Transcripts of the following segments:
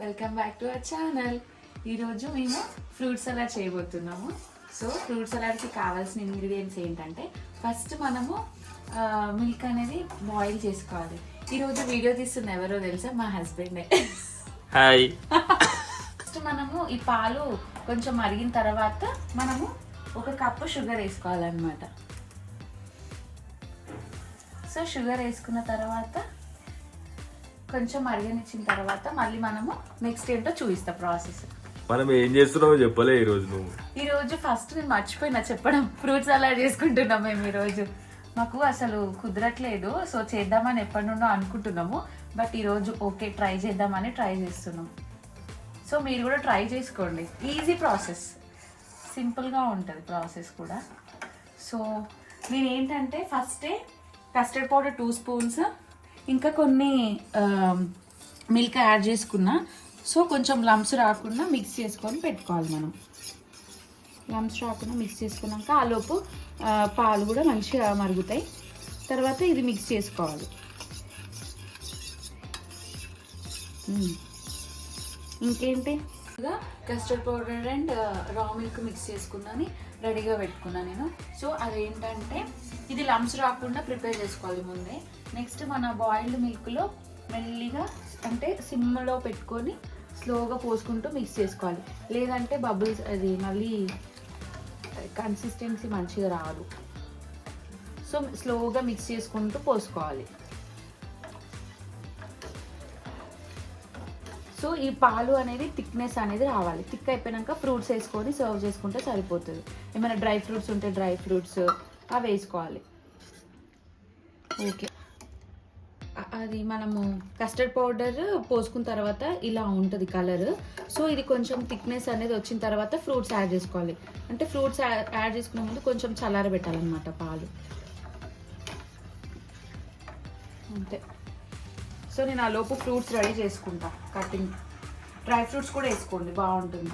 Welcome back to our channel. ఈరోజు మేము fruit salad చేయబోతున్నాము. సో ఫ్రూట్ సలాడ్కి కావాల్సిన ఇంగ్రీడియంట్స్ ఏంటంటే, ఫస్ట్ మనము మిల్క్ అనేది బాయిల్ చేసుకోవాలి. ఈరోజు వీడియో తీస్తున్న ఎవరో తెలుసా? మా హస్బెండే. హాయ్. ఫస్ట్ మనము ఈ పాలు కొంచెం మరిగిన తర్వాత మనము 1 కప్పు షుగర్ వేసుకోవాలన్నమాట. సో షుగర్ వేసుకున్న తర్వాత కొంచెం మరిగనిచ్చిన తర్వాత మళ్ళీ మనము నెక్స్ట్ ఏంటో చూపిస్తా ప్రాసెస్. మనం ఏం చేస్తున్నామో చెప్పలే ఈరోజు నువ్వు. ఈరోజు ఫస్ట్ నేను మర్చిపోయినా చెప్పడం, ఫ్రూట్ సలాడ్ చేసుకుంటున్నాం మేము ఈరోజు. మాకు అసలు కుదరట్లేదు, సో చేద్దామని ఎప్పటి నుండో అనుకుంటున్నాము. బట్ ఈరోజు ఓకే ట్రై చేద్దామని ట్రై చేస్తున్నాం. సో మీరు కూడా ట్రై చేసుకోండి, ఈజీ ప్రాసెస్, సింపుల్గా ఉంటుంది ప్రాసెస్ కూడా. సో నేను ఏంటంటే ఫస్టే కస్టర్డ్ పౌడర్ 2 స్పూన్స్ ఇంకా కొన్ని మిల్క్ యాడ్ చేసుకున్నా. సో కొంచెం లమ్స్ రాకుండా మిక్స్ చేసుకొని పెట్టుకోవాలి మనం. లమ్స్ రాకుండా మిక్స్ చేసుకున్నాక ఆలోపు పాలు కూడా మంచిగా మరుగుతాయి. తర్వాత ఇది మిక్స్ చేసుకోవాలి. ఇంకేంటి, కస్టర్డ్ పౌడర్ అండ్ రా మిల్క్ మిక్స్ చేసుకున్నాను, రెడీగా పెట్టుకున్నాను నేను. సో అదేంటంటే ఇది లమ్స్ రాకుండా ప్రిపేర్ చేసుకోవాలి ముందే. నెక్స్ట్ మన బాయిల్డ్ మిల్క్లో మెల్లిగా అంటే సిమ్లో పెట్టుకొని స్లోగా పోసుకుంటూ మిక్స్ చేసుకోవాలి. లేదంటే బబుల్స్ అది మళ్ళీ కన్సిస్టెన్సీ మంచిగా రాదు. సో స్లోగా మిక్స్ చేసుకుంటూ పోసుకోవాలి. సో ఈ పాలు అనేది థిక్నెస్ అనేది రావాలి. థిక్ అయిపోయాక ఫ్రూట్స్ వేసుకొని సర్వ్ చేసుకుంటే సరిపోతుంది. ఏమైనా డ్రై ఫ్రూట్స్ ఉంటే డ్రై ఫ్రూట్స్ అవి వేసుకోవాలి. ఓకే, అది మనము కస్టర్డ్ పౌడర్ పోసుకున్న తర్వాత ఇలా ఉంటుంది కలర్. సో ఇది కొంచెం థిక్నెస్ అనేది వచ్చిన తర్వాత ఫ్రూట్స్ యాడ్ చేసుకోవాలి. అంటే ఫ్రూట్స్ యాడ్ చేసుకునే ముందు కొంచెం చల్లారబెట్టాలన్నమాట పాలు, అంతే. సో నేను ఆ లోపు ఫ్రూట్స్ రెడీ చేసుకుంటా, కటింగ్. డ్రై ఫ్రూట్స్ కూడా వేసుకోండి, బాగుంటుంది.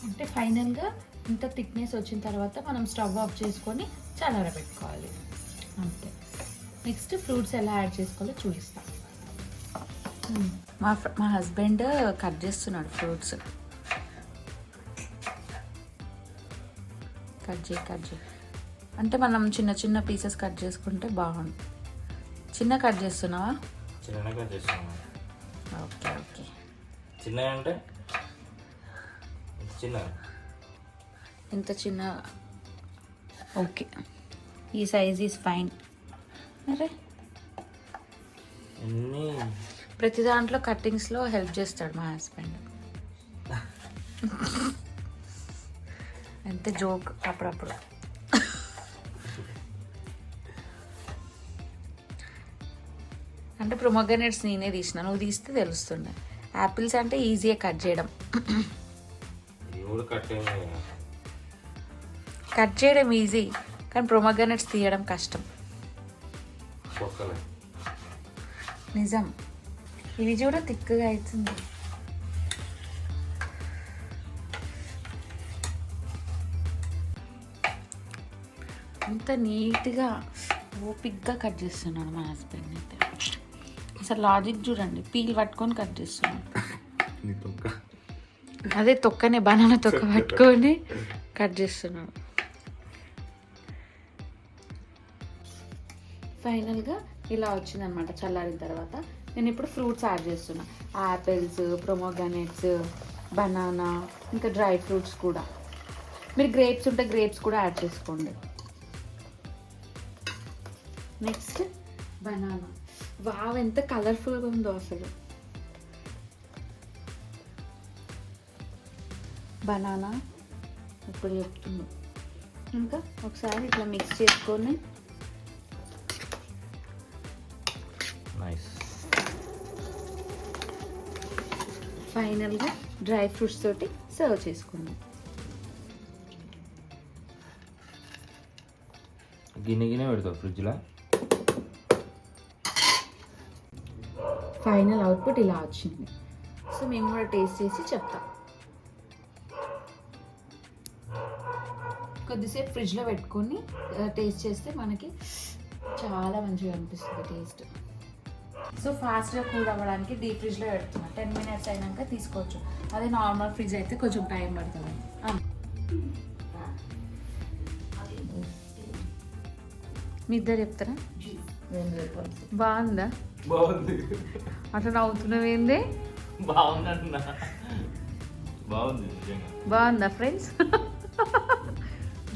అంటే ఫైనల్గా ఇంత థిక్నెస్ వచ్చిన తర్వాత మనం స్టవ్ ఆఫ్ చేసుకొని చల్లారబెట్టుకోవాలి, అంతే. నెక్స్ట్ ఫ్రూట్స్ ఎలా యాడ్ చేసుకోవాలో చూపిస్తాం. మా హస్బెండ్ కట్ చేస్తున్నాడు ఫ్రూట్స్. కట్ చేయి అంటే మనం చిన్న చిన్న పీసెస్ కట్ చేసుకుంటే బాగుంది. చిన్న కట్ చేస్తున్నావా? చిన్న కట్ చేస్తున్నా. ఓకే. చిన్న అంటే చిన్న, ఇంత చిన్న. ఓకే, ఈ సైజ్ ఈజ్ ఫైన్. అరే ప్రతి దాంట్లో కట్టింగ్స్లో హెల్ప్ చేస్తాడు మా హస్బెండ్. అంతే, జోక్ అప్పుడప్పుడు. అంటే ప్రొమోగ్రనేట్స్ నేనే తీసిన, నువ్వు తీస్తే తెలుస్తుండే. యాపిల్స్ అంటే ఈజీగా కట్ చేయడం. కట్ చేయడం ఈజీ, కానీ ప్రొమోగ్రనేట్స్ తీయడం కష్టం. నిజం, ఇవి చూడ తిక్కుగా అవుతుంది. అంత నీట్గా ఓపిక్గా కట్ చేస్తున్నాడు మా హస్బెండ్ అయితే. అసలు లాజిక్ చూడండి, పీల్ పట్టుకొని కట్ చేస్తున్నాడు. అదే తొక్కనే, బనానా తొక్క పట్టుకొని కట్ చేస్తున్నాడు. ఫైనల్గా ఇలా వచ్చిందనమాట చల్లారిన తర్వాత. నేను ఇప్పుడు ఫ్రూట్స్ యాడ్ చేస్తున్నా. యాపిల్స్, ప్రొమోగ్రనేట్స్, బనానా, ఇంకా డ్రై ఫ్రూట్స్ కూడా. మీరు గ్రేప్స్ ఉంటే గ్రేప్స్ కూడా యాడ్ చేసుకోండి. Next banana. వావ్, ఎంత కలర్ఫుల్గా ఉందో అసలు. బనానా ఇప్పుడు చెప్తున్నా. ఇంకా ఒకసారి ఇట్లా మిక్స్ చేసుకొని ఫైనల్గా డ్రై ఫ్రూట్స్ తోటి సర్వ్ చేసుకుందాం. గిన్నె పెడతావు ఫ్రిడ్జ్లో. ఫైనల్ అవుట్పుట్ ఇలా వచ్చింది. సో మేము కూడా టేస్ట్ చేసి చెప్తాం. కొద్దిసేపు ఫ్రిడ్జ్లో పెట్టుకొని టేస్ట్ చేస్తే మనకి చాలా మంచిగా అనిపిస్తుంది టేస్ట్. సో ఫాస్ట్గా కూల్ అవ్వడానికి డీప్ ఫ్రిడ్జ్లో పెడుతున్నా. 10 minutes అయినాక తీసుకోవచ్చు. అదే నార్మల్ ఫ్రిడ్జ్ అయితే కొంచెం టైం పడుతుంది. మీ ఇద్దరు చెప్తారా? బాగుందా? బాగుంది. అట్లా నవ్వుతున్నావేంది? బాగుంది బాగుంది నిజంగా. బాగుందా ఫ్రెండ్స్?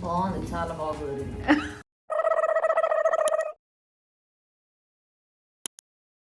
బాగుంది, చాలా బాగుంది.